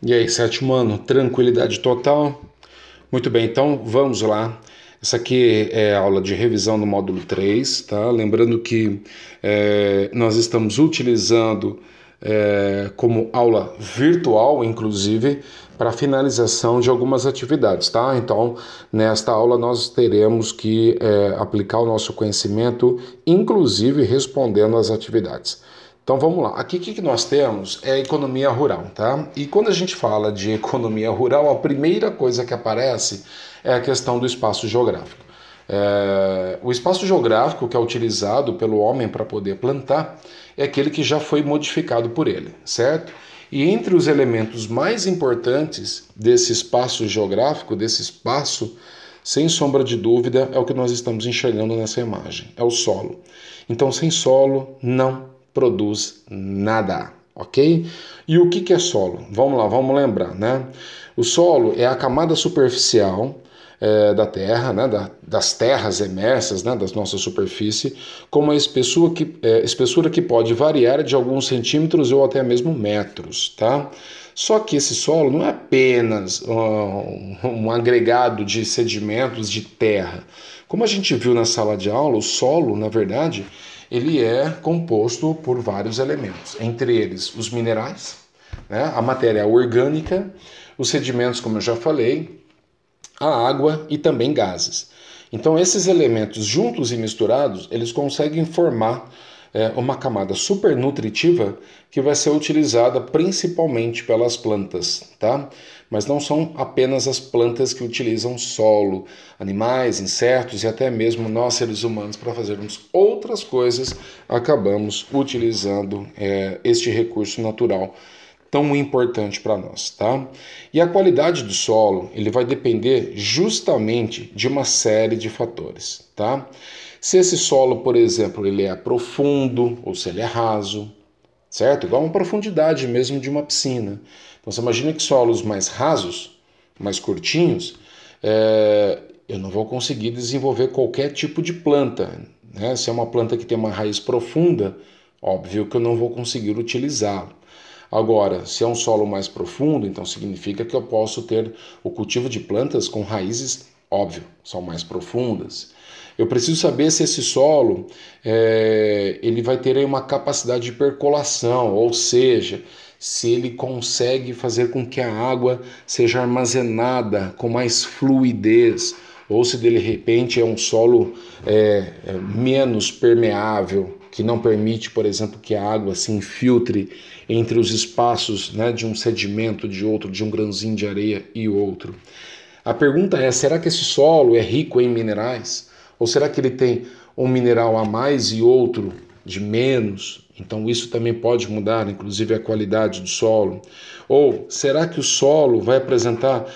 E aí, sétimo ano, tranquilidade total? Muito bem, então vamos lá. Essa aqui é a aula de revisão do módulo 3, tá? Lembrando que nós estamos utilizando como aula virtual, inclusive, para finalização de algumas atividades, tá? Então, nesta aula nós teremos que aplicar o nosso conhecimento, inclusive respondendo às atividades. Então vamos lá. Aqui o que nós temos é a economia rural, tá? E quando a gente fala de economia rural, a primeira coisa que aparece é a questão do espaço geográfico. O espaço geográfico que é utilizado pelo homem para poder plantar é aquele que já foi modificado por ele, certo? E entre os elementos mais importantes desse espaço geográfico, desse espaço, sem sombra de dúvida, é o que nós estamos enxergando nessa imagem, é o solo. Então, sem solo, não produz nada, ok? E o que é solo? Vamos lá, vamos lembrar, né? O solo é a camada superficial da terra, né, das terras emersas, né, da nossa superfície, com uma espessura que pode variar de alguns centímetros ou até mesmo metros, tá? Só que esse solo não é apenas um agregado de sedimentos de terra. Como a gente viu na sala de aula, o solo, na verdade, ele é composto por vários elementos, entre eles os minerais, né, a matéria orgânica, os sedimentos, como eu já falei, a água e também gases. Então, esses elementos juntos e misturados, eles conseguem formar uma camada super nutritiva que vai ser utilizada principalmente pelas plantas, tá? Mas não são apenas as plantas que utilizam solo, animais, insetos e até mesmo nós, seres humanos, para fazermos outras coisas, acabamos utilizando este recurso natural tão importante para nós, tá? E a qualidade do solo, ele vai depender justamente de uma série de fatores, tá? Se esse solo, por exemplo, ele é profundo ou se ele é raso, certo? Igual uma profundidade mesmo de uma piscina. Então você imagina que solos mais rasos, mais curtinhos, eu não vou conseguir desenvolver qualquer tipo de planta, né? Se é uma planta que tem uma raiz profunda, óbvio que eu não vou conseguir utilizá-lo. Agora, se é um solo mais profundo, então significa que eu posso ter o cultivo de plantas com raízes, óbvio, são mais profundas. Eu preciso saber se esse solo ele vai ter aí uma capacidade de percolação, ou seja, se ele consegue fazer com que a água seja armazenada com mais fluidez, ou se de repente é um solo menos permeável, que não permite, por exemplo, que a água se infiltre entre os espaços, né, de um sedimento, de outro, de um grãozinho de areia e outro. A pergunta é, será que esse solo é rico em minerais? Ou será que ele tem um mineral a mais e outro de menos? Então isso também pode mudar, inclusive a qualidade do solo. Ou será que o solo vai apresentar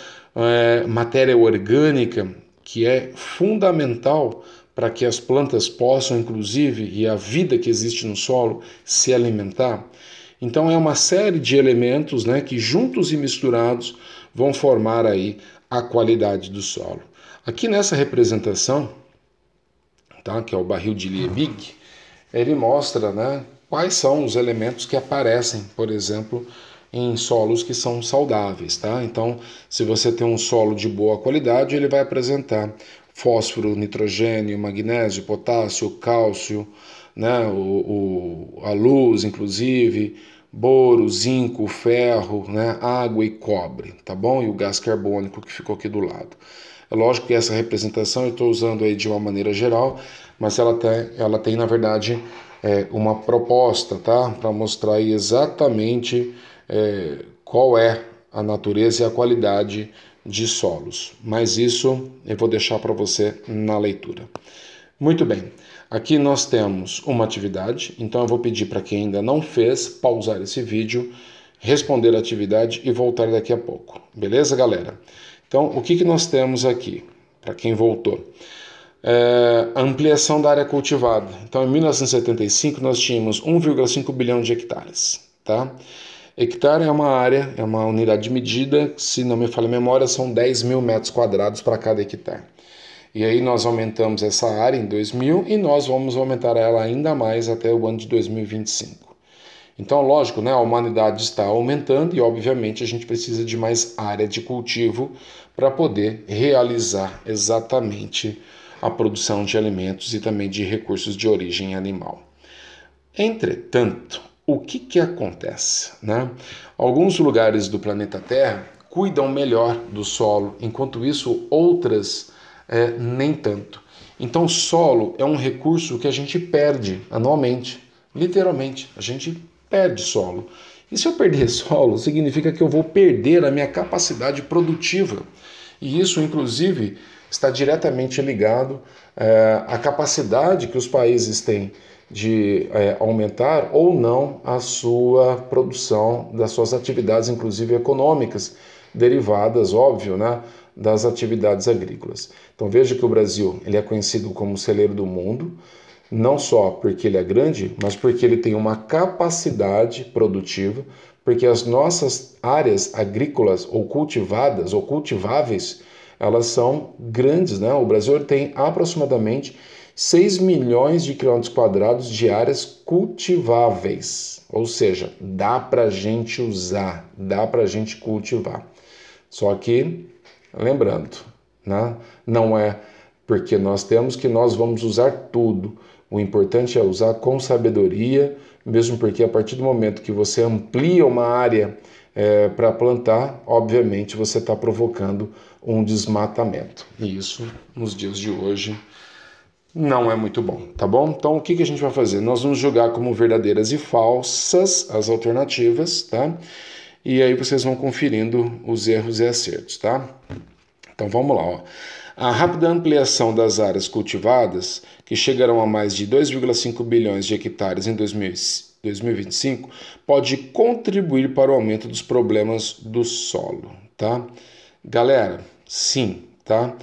matéria orgânica que é fundamental para que as plantas possam, inclusive, e a vida que existe no solo, se alimentar? Então é uma série de elementos, né, que juntos e misturados vão formar aí a qualidade do solo. Aqui nessa representação, tá, que é o barril de Liebig, ele mostra, né, quais são os elementos que aparecem, por exemplo, em solos que são saudáveis, tá? Então, se você tem um solo de boa qualidade, ele vai apresentar fósforo, nitrogênio, magnésio, potássio, cálcio, né, a luz, inclusive, boro, zinco, ferro, né, água e cobre, tá bom? E o gás carbônico que ficou aqui do lado. É lógico que essa representação eu estou usando aí de uma maneira geral, mas ela tem na verdade, uma proposta, tá? Para mostrar aí exatamente qual é a natureza e a qualidade de solos. Mas isso eu vou deixar para você na leitura. Muito bem, aqui nós temos uma atividade, então eu vou pedir para quem ainda não fez pausar esse vídeo, responder a atividade e voltar daqui a pouco. Beleza, galera? Então, o que nós temos aqui, para quem voltou? A ampliação da área cultivada. Então, em 1975, nós tínhamos 1,5 bilhão de hectares. Tá? Hectare é uma área, é uma unidade de medida, se não me falha a memória, são 10 mil metros quadrados para cada hectare. E aí nós aumentamos essa área em 2000 e nós vamos aumentar ela ainda mais até o ano de 2025. Então, lógico, né, a humanidade está aumentando e, obviamente, a gente precisa de mais área de cultivo para poder realizar exatamente a produção de alimentos e também de recursos de origem animal. Entretanto, o que acontece, né? Alguns lugares do planeta Terra cuidam melhor do solo, enquanto isso outras nem tanto. Então o solo é um recurso que a gente perde anualmente, literalmente, a gente perde solo. E se eu perder solo, significa que eu vou perder a minha capacidade produtiva. E isso, inclusive, está diretamente ligado à capacidade que os países têm de aumentar ou não a sua produção, das suas atividades, inclusive econômicas, derivadas, óbvio, né, das atividades agrícolas. Então veja que o Brasil ele é conhecido como o celeiro do mundo, não só porque ele é grande, mas porque ele tem uma capacidade produtiva, porque as nossas áreas agrícolas ou cultivadas ou cultiváveis, elas são grandes, né? O Brasil tem aproximadamente 6 milhões de quilômetros quadrados de áreas cultiváveis, ou seja, dá para a gente usar, dá para a gente cultivar. Só que, lembrando, né, não é porque nós temos que nós vamos usar tudo. O importante é usar com sabedoria, mesmo porque a partir do momento que você amplia uma área para plantar, obviamente você está provocando um desmatamento. E isso, nos dias de hoje, não é muito bom, tá bom? Então, o que a gente vai fazer? Nós vamos julgar como verdadeiras e falsas as alternativas, tá? E aí vocês vão conferindo os erros e acertos, tá? Então, vamos lá, ó. A rápida ampliação das áreas cultivadas, que chegarão a mais de 2,5 bilhões de hectares em 2025, pode contribuir para o aumento dos problemas do solo, tá? Galera, sim, tá?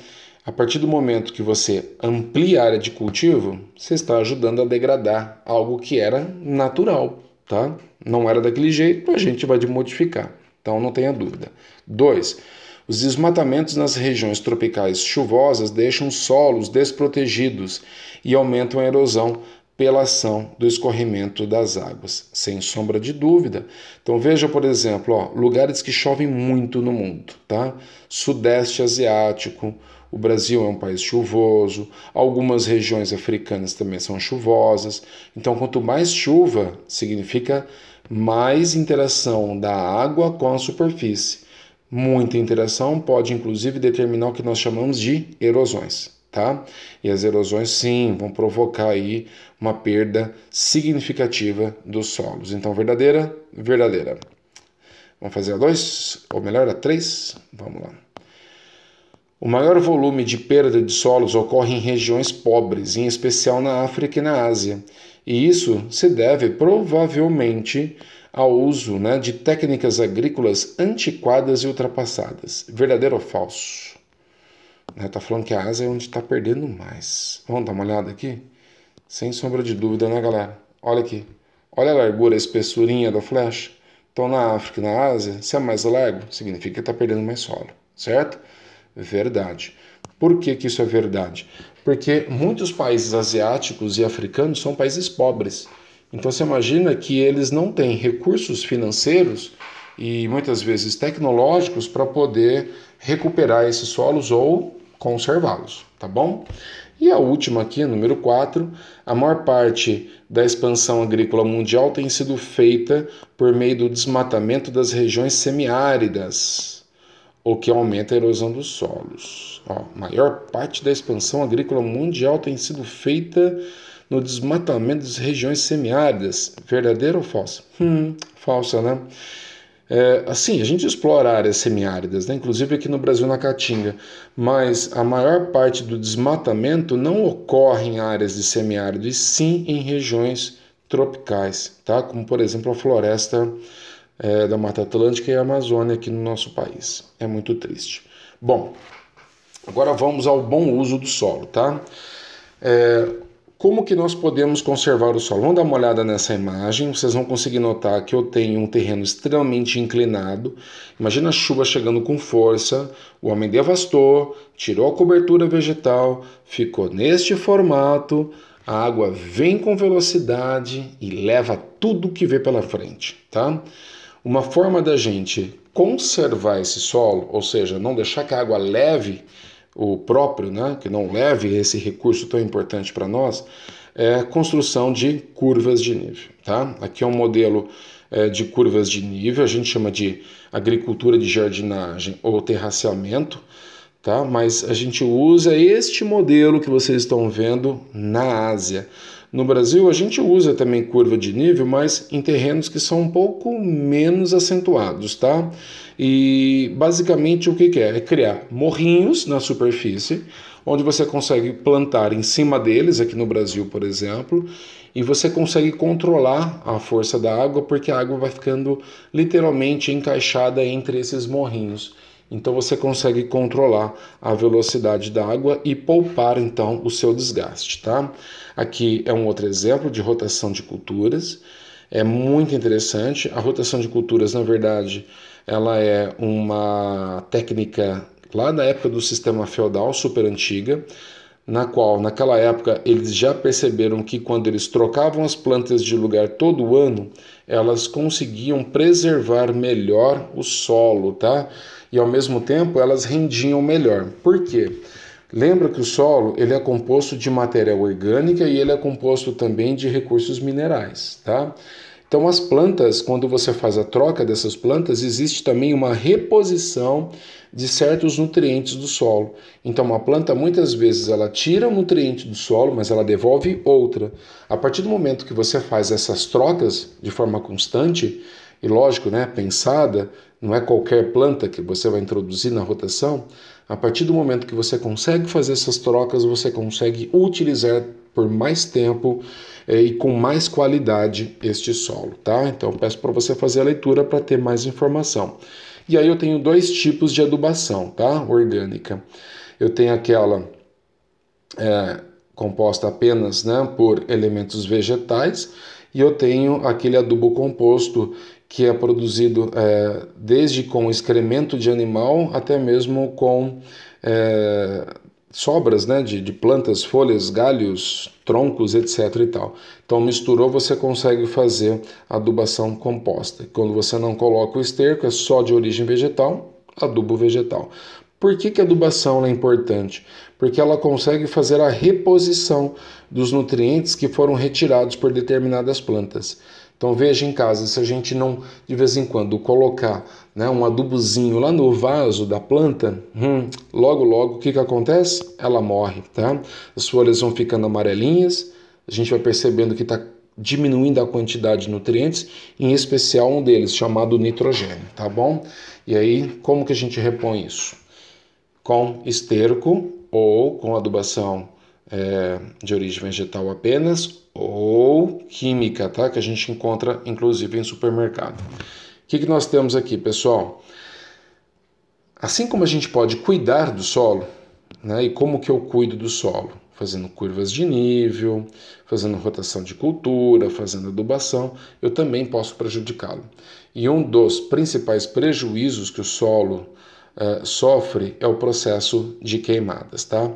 A partir do momento que você amplia a área de cultivo, você está ajudando a degradar algo que era natural, tá? Não era daquele jeito, a gente vai modificar. Então não tenha dúvida. 2. Os desmatamentos nas regiões tropicais chuvosas deixam solos desprotegidos e aumentam a erosão pela ação do escorrimento das águas, sem sombra de dúvida. Então veja, por exemplo, ó, lugares que chovem muito no mundo, tá? Sudeste Asiático, o Brasil é um país chuvoso, algumas regiões africanas também são chuvosas. Então, quanto mais chuva, significa mais interação da água com a superfície. Muita interação pode, inclusive, determinar o que nós chamamos de erosões, tá? E as erosões, sim, vão provocar aí uma perda significativa dos solos. Então, verdadeira, verdadeira. Vamos fazer a 2, ou melhor, a 3? Vamos lá. O maior volume de perda de solos ocorre em regiões pobres, em especial na África e na Ásia. E isso se deve provavelmente ao uso, né, de técnicas agrícolas antiquadas e ultrapassadas. Verdadeiro ou falso? Está falando que a Ásia é onde está perdendo mais. Vamos dar uma olhada aqui? Sem sombra de dúvida, né, galera? Olha aqui. Olha a largura, a espessurinha da flecha. Então, na África e na Ásia, se é mais largo, significa que está perdendo mais solo, certo? Verdade. Por que isso é verdade? Porque muitos países asiáticos e africanos são países pobres. Então você imagina que eles não têm recursos financeiros e muitas vezes tecnológicos para poder recuperar esses solos ou conservá-los, tá bom? E a última aqui, número 4, a maior parte da expansão agrícola mundial tem sido feita por meio do desmatamento das regiões semiáridas, o que aumenta a erosão dos solos. Ó, a maior parte da expansão agrícola mundial tem sido feita no desmatamento das regiões semiáridas. Verdadeiro ou falso? Falsa, né? Assim, a gente explora áreas semiáridas, né? Inclusive aqui no Brasil, na Caatinga, mas a maior parte do desmatamento não ocorre em áreas de semiárido, e sim em regiões tropicais, tá? Como, por exemplo, a floresta da Mata Atlântica e a Amazônia aqui no nosso país. É muito triste. Bom, agora vamos ao bom uso do solo, tá? Como que nós podemos conservar o solo? Vamos dar uma olhada nessa imagem, vocês vão conseguir notar que eu tenho um terreno extremamente inclinado. Imagina a chuva chegando com força, o homem devastou, tirou a cobertura vegetal, ficou neste formato, a água vem com velocidade e leva tudo que vê pela frente, tá? Uma forma da gente conservar esse solo, ou seja, não deixar que a água leve o próprio, né, que não leve esse recurso tão importante para nós, é a construção de curvas de nível, tá? Aqui é um modelo de curvas de nível, a gente chama de agricultura de jardinagem ou terraceamento, tá? Mas a gente usa este modelo que vocês estão vendo na Ásia. No Brasil, a gente usa também curva de nível, mas em terrenos que são um pouco menos acentuados, tá? E basicamente o que é? É criar morrinhos na superfície, onde você consegue plantar em cima deles, aqui no Brasil, por exemplo, e você consegue controlar a força da água, porque a água vai ficando literalmente encaixada entre esses morrinhos. Então você consegue controlar a velocidade da água e poupar então o seu desgaste, tá? Aqui é um outro exemplo de rotação de culturas. É muito interessante. A rotação de culturas, na verdade, ela é uma técnica lá da época do sistema feudal, super antiga, na qual, naquela época, eles já perceberam que quando eles trocavam as plantas de lugar todo ano, elas conseguiam preservar melhor o solo, tá? E ao mesmo tempo elas rendiam melhor. Por quê? Lembra que o solo ele é composto de matéria orgânica e ele é composto também de recursos minerais, tá? Então as plantas, quando você faz a troca dessas plantas, existe também uma reposição de certos nutrientes do solo. Então uma planta muitas vezes ela tira um nutriente do solo, mas ela devolve outra. A partir do momento que você faz essas trocas de forma constante, e lógico, né, pensada, não é qualquer planta que você vai introduzir na rotação, a partir do momento que você consegue fazer essas trocas, você consegue utilizar por mais tempo e com mais qualidade este solo, tá? Então peço para você fazer a leitura para ter mais informação. E aí eu tenho dois tipos de adubação, tá? Orgânica. Eu tenho aquela composta apenas, né, por elementos vegetais, e eu tenho aquele adubo composto que é produzido desde com excremento de animal até mesmo com sobras, né, de plantas, folhas, galhos, troncos, etc. e tal. Então misturou, você consegue fazer adubação composta. Quando você não coloca o esterco, é só de origem vegetal, adubo vegetal. Por que a adubação é importante? Porque ela consegue fazer a reposição dos nutrientes que foram retirados por determinadas plantas. Então veja em casa, se a gente não, de vez em quando, colocar, né, um adubozinho lá no vaso da planta, logo o que acontece? Ela morre, tá? As folhas vão ficando amarelinhas, a gente vai percebendo que está diminuindo a quantidade de nutrientes, em especial um deles, chamado nitrogênio, tá bom? E aí, como que a gente repõe isso? Com esterco ou com adubação de origem vegetal apenas, ou química, tá? Que a gente encontra inclusive em supermercado. O que nós temos aqui, pessoal? Assim como a gente pode cuidar do solo, né? E como que eu cuido do solo? Fazendo curvas de nível, fazendo rotação de cultura, fazendo adubação, eu também posso prejudicá-lo. E um dos principais prejuízos que o solo sofre é o processo de queimadas, tá?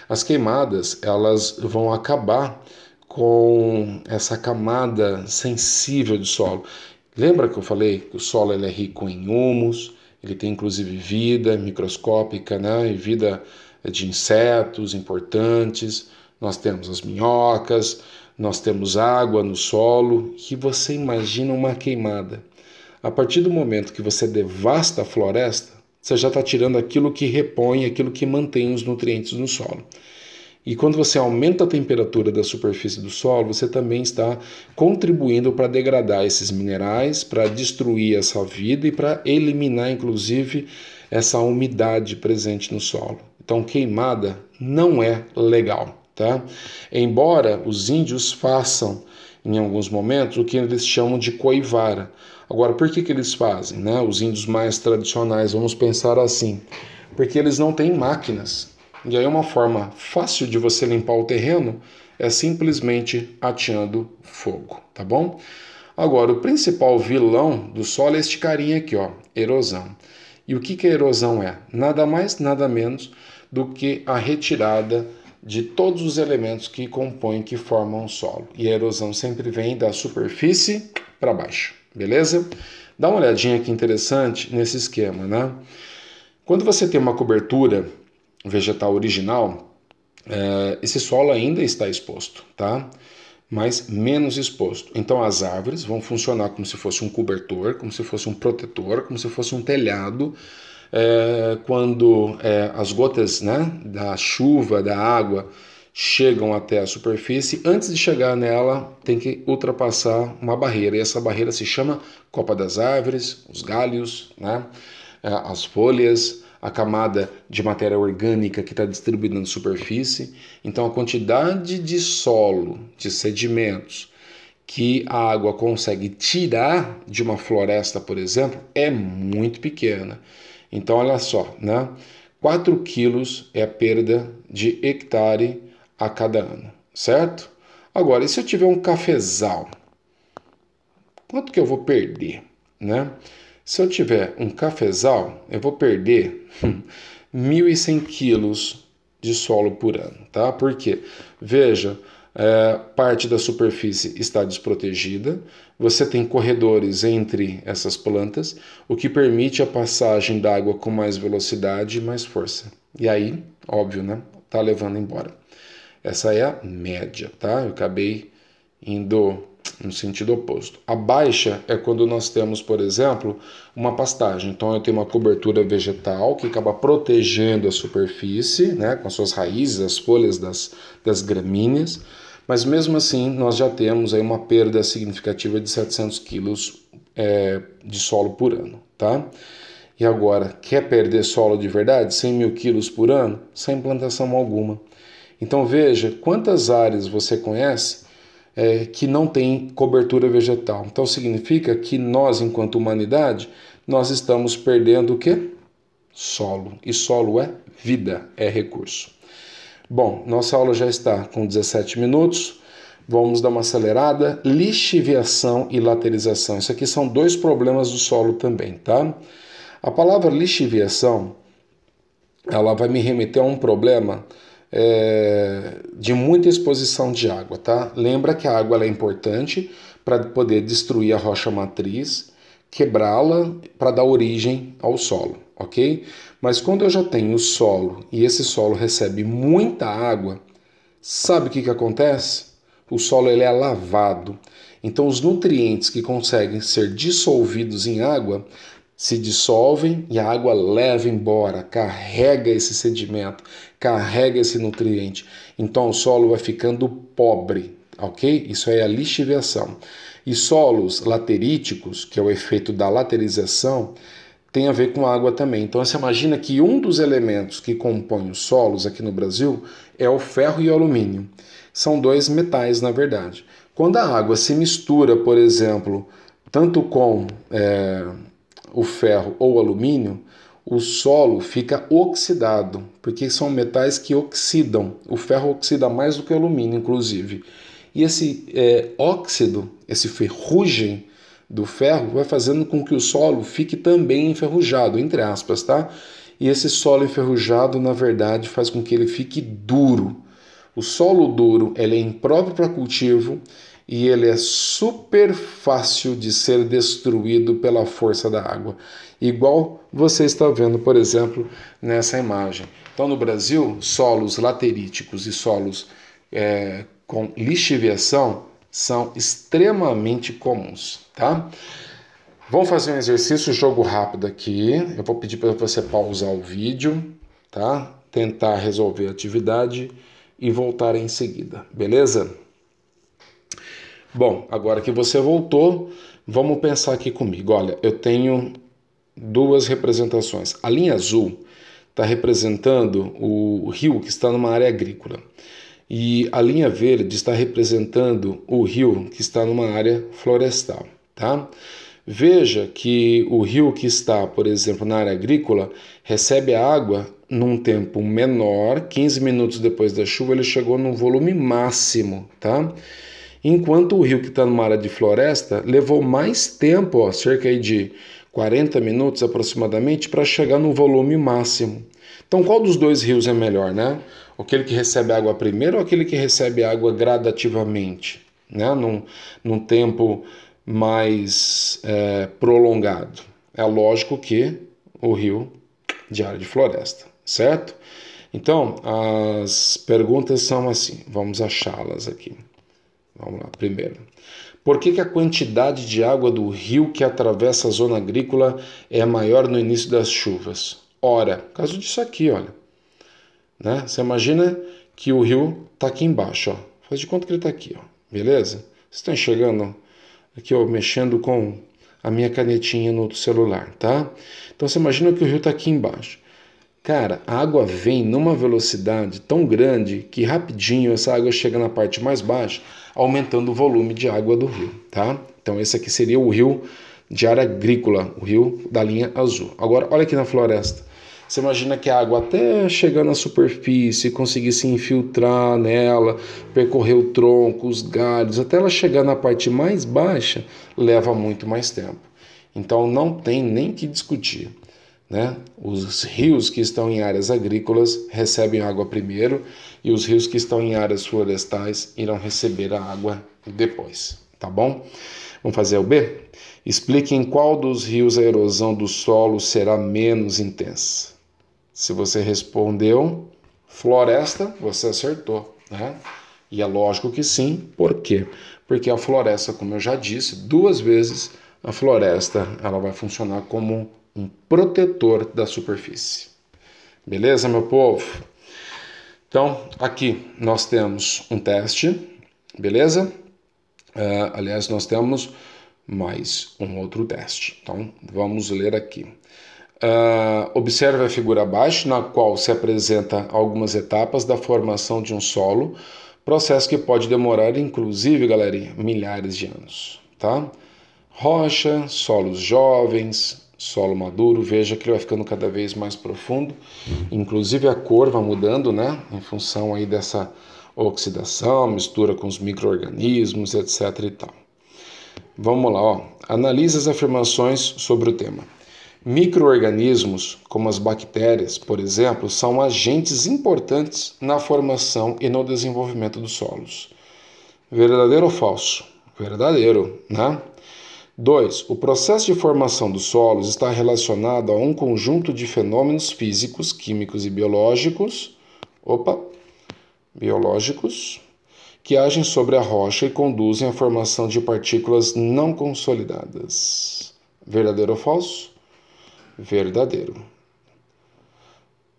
As queimadas, elas vão acabar com essa camada sensível do solo. Lembra que eu falei que o solo ele é rico em humus, ele tem inclusive vida microscópica, né? E vida de insetos importantes, nós temos as minhocas, nós temos água no solo, e você imagina uma queimada. A partir do momento que você devasta a floresta, você já está tirando aquilo que repõe, aquilo que mantém os nutrientes no solo. E quando você aumenta a temperatura da superfície do solo, você também está contribuindo para degradar esses minerais, para destruir essa vida e para eliminar, inclusive, essa umidade presente no solo. Então, queimada não é legal, tá? Embora os índios façam, em alguns momentos, o que eles chamam de coivara. Agora, por que eles fazem, né? Os índios mais tradicionais, vamos pensar assim, porque eles não têm máquinas. E aí uma forma fácil de você limpar o terreno é simplesmente ateando fogo, tá bom? Agora, o principal vilão do solo é este carinha aqui, ó, erosão. E o que a erosão é? Nada mais, nada menos do que a retirada de todos os elementos que compõem, que formam o solo. E a erosão sempre vem da superfície para baixo, beleza? Dá uma olhadinha aqui interessante nesse esquema, né? Quando você tem uma cobertura vegetal original, esse solo ainda está exposto, tá? Mas menos exposto. Então as árvores vão funcionar como se fosse um cobertor, como se fosse um protetor, como se fosse um telhado. Quando as gotas, né, da chuva, da água, chegam até a superfície, antes de chegar nela, tem que ultrapassar uma barreira. E essa barreira se chama copa das árvores, os galhos, né, as folhas, a camada de matéria orgânica que está distribuída na superfície. Então, a quantidade de solo, de sedimentos, que a água consegue tirar de uma floresta, por exemplo, é muito pequena. Então, olha só, né? 4 quilos é a perda de hectare a cada ano, certo? Agora, e se eu tiver um cafezal? Quanto que eu vou perder, né? Se eu tiver um cafezal, eu vou perder 1.100 quilos de solo por ano, tá? Por quê? Veja, parte da superfície está desprotegida, você tem corredores entre essas plantas, o que permite a passagem da água com mais velocidade e mais força. E aí, óbvio, né? Tá levando embora. Essa é a média, tá? Eu acabei indo no sentido oposto. A baixa é quando nós temos, por exemplo, uma pastagem. Então eu tenho uma cobertura vegetal que acaba protegendo a superfície, né, com as suas raízes, as folhas das gramíneas, mas mesmo assim nós já temos aí uma perda significativa de 700 quilos de solo por ano, tá? E agora, quer perder solo de verdade? 100 mil quilos por ano? Sem plantação alguma. Então veja quantas áreas você conhece que não tem cobertura vegetal. Então significa que nós, enquanto humanidade, nós estamos perdendo o quê? Solo. E solo é vida, é recurso. Bom, nossa aula já está com 17 minutos. Vamos dar uma acelerada. Lixiviação e laterização. Isso aqui são 2 problemas do solo também, tá? A palavra lixiviação, ela vai me remeter a um problema de muita exposição de água, tá? Lembra que a água é importante para poder destruir a rocha matriz, quebrá-la para dar origem ao solo, ok? Mas quando eu já tenho o solo e esse solo recebe muita água, sabe o que acontece? O solo ele é lavado. Então os nutrientes que conseguem ser dissolvidos em água se dissolvem e a água leva embora, carrega esse sedimento, carrega esse nutriente. Então o solo vai ficando pobre, ok? Isso é a lixiviação. E solos lateríticos, que é o efeito da laterização, tem a ver com água também. Então você imagina que um dos elementos que compõem os solos aqui no Brasil é o ferro e o alumínio. São 2 metais, na verdade. Quando a água se mistura, por exemplo, tanto com o ferro ou o alumínio, o solo fica oxidado, porque são metais que oxidam. O ferro oxida mais do que o alumínio, inclusive. E esse óxido, esse ferrugem do ferro, vai fazendo com que o solo fique também enferrujado, entre aspas, tá? E esse solo enferrujado, na verdade, faz com que ele fique duro. O solo duro, ele é impróprio para cultivo, e ele é super fácil de ser destruído pela força da água, igual você está vendo, por exemplo, nessa imagem. Então, no Brasil, solos lateríticos e solos com lixiviação são extremamente comuns, tá? Vamos fazer um exercício, jogo rápido aqui. Eu vou pedir para você pausar o vídeo, tá? Tentar resolver a atividade e voltar em seguida, beleza? Bom, agora que você voltou, vamos pensar aqui comigo. Olha, eu tenho 2 representações. A linha azul está representando o rio que está numa área agrícola. E a linha verde está representando o rio que está numa área florestal, tá? Veja que o rio que está, por exemplo, na área agrícola, recebe a água num tempo menor, 15 minutos depois da chuva ele chegou num volume máximo, tá? Enquanto o rio que está numa área de floresta levou mais tempo, cerca de 40 minutos aproximadamente para chegar no volume máximo. Então, qual dos dois rios é melhor, né? Aquele que recebe água primeiro ou aquele que recebe água gradativamente, né? Num tempo mais prolongado? É lógico que o rio de área de floresta, certo? Então, as perguntas são assim, vamos achá-las aqui. Vamos lá, primeiro. Por que a quantidade de água do rio que atravessa a zona agrícola é maior no início das chuvas? Ora, por causa disso aqui, olha. Né? Você imagina que o rio está aqui embaixo, ó. Faz de conta que ele está aqui, ó. Beleza? Vocês estão enxergando aqui, ó, mexendo com a minha canetinha no celular, tá? Então você imagina que o rio está aqui embaixo. Cara, a água vem numa velocidade tão grande que rapidinho essa água chega na parte mais baixa, aumentando o volume de água do rio, tá? Então esse aqui seria o rio de área agrícola, o rio da linha azul. Agora, olha aqui na floresta. Você imagina que a água até chegar na superfície, conseguir se infiltrar nela, percorrer o tronco, os galhos, até ela chegar na parte mais baixa, leva muito mais tempo. Então não tem nem que discutir. Né? Os rios que estão em áreas agrícolas recebem água primeiro e os rios que estão em áreas florestais irão receber a água depois, tá bom? Vamos fazer o B? Explique em qual dos rios a erosão do solo será menos intensa. Se você respondeu floresta, você acertou, né? E é lógico que sim, por quê? Porque a floresta, como eu já disse 2 vezes, a floresta ela vai funcionar como um protetor da superfície. Beleza, meu povo? Então, aqui nós temos um teste, beleza? Aliás, nós temos mais um outro teste. Então, vamos ler aqui. Observe a figura abaixo, na qual se apresenta algumas etapas da formação de um solo, processo que pode demorar, inclusive, galerinha, milhares de anos, tá? Rocha, solos jovens, solo maduro, veja que ele vai ficando cada vez mais profundo, inclusive a cor vai mudando, né, em função aí dessa oxidação, mistura com os micro-organismos, etc e tal. Vamos lá, ó. Analise as afirmações sobre o tema. Micro-organismos, como as bactérias, por exemplo, são agentes importantes na formação e no desenvolvimento dos solos. Verdadeiro ou falso? Verdadeiro, né? 2. O processo de formação dos solos está relacionado a um conjunto de fenômenos físicos, químicos e biológicos, que agem sobre a rocha e conduzem à formação de partículas não consolidadas. Verdadeiro ou falso? Verdadeiro.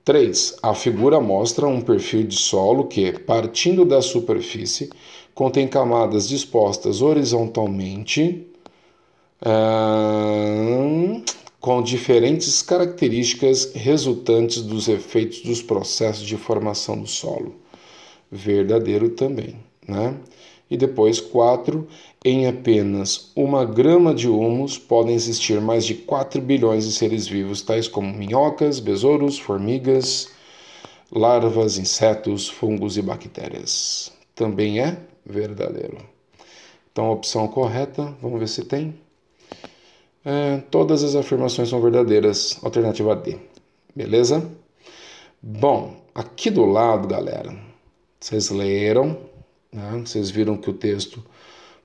3. A figura mostra um perfil de solo que, partindo da superfície, contém camadas dispostas horizontalmente, com diferentes características resultantes dos efeitos dos processos de formação do solo. Verdadeiro também, né? E depois 4, em apenas 1 grama de humus podem existir mais de 4 bilhões de seres vivos, tais como minhocas, besouros, formigas, larvas, insetos, fungos e bactérias. Também é verdadeiro. Então a opção correta, vamos ver se tem. Todas as afirmações são verdadeiras, alternativa D. Beleza? Bom, aqui do lado, galera, vocês leram, né? Vocês viram que o texto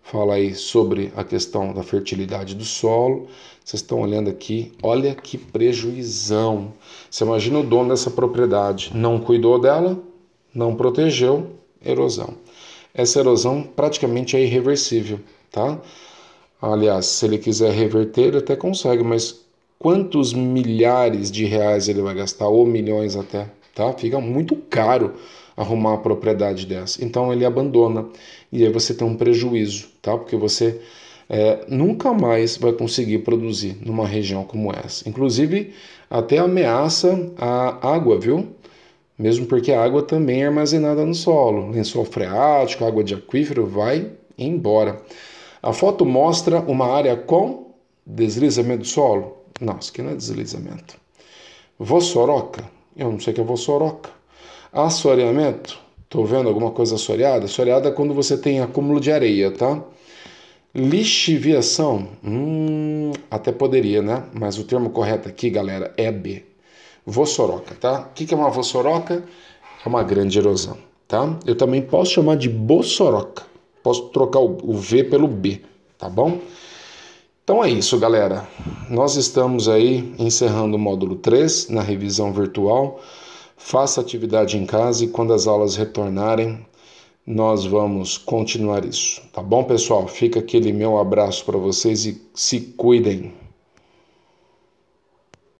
fala aí sobre a questão da fertilidade do solo. Vocês estão olhando aqui, olha que prejuizão. Você imagina o dono dessa propriedade, não cuidou dela, não protegeu, erosão. Essa erosão praticamente é irreversível, tá? Aliás, se ele quiser reverter, ele até consegue, mas quantos milhares de reais ele vai gastar, ou milhões até, tá? Fica muito caro arrumar uma propriedade dessa. Então ele abandona, e aí você tem um prejuízo, tá? Porque você nunca mais vai conseguir produzir numa região como essa. Inclusive, até ameaça a água, viu? Mesmo porque a água também é armazenada no solo. Lençol freático, água de aquífero, vai embora. A foto mostra uma área com deslizamento do solo. Não, isso aqui não é deslizamento. Vossoroca. Eu não sei o que é vossoroca. Assoreamento. Estou vendo alguma coisa assoreada? Assoreada é quando você tem acúmulo de areia, tá? Lixiviação? Até poderia, né? Mas o termo correto aqui, galera, é B. Vossoroca, tá? O que é uma vossoroca? É uma grande erosão, tá? Eu também posso chamar de bossoroca. Posso trocar o V pelo B, tá bom? Então é isso, galera. Nós estamos aí encerrando o módulo 3 na revisão virtual. Faça atividade em casa e quando as aulas retornarem, nós vamos continuar isso. Tá bom, pessoal? Fica aquele meu abraço para vocês e se cuidem.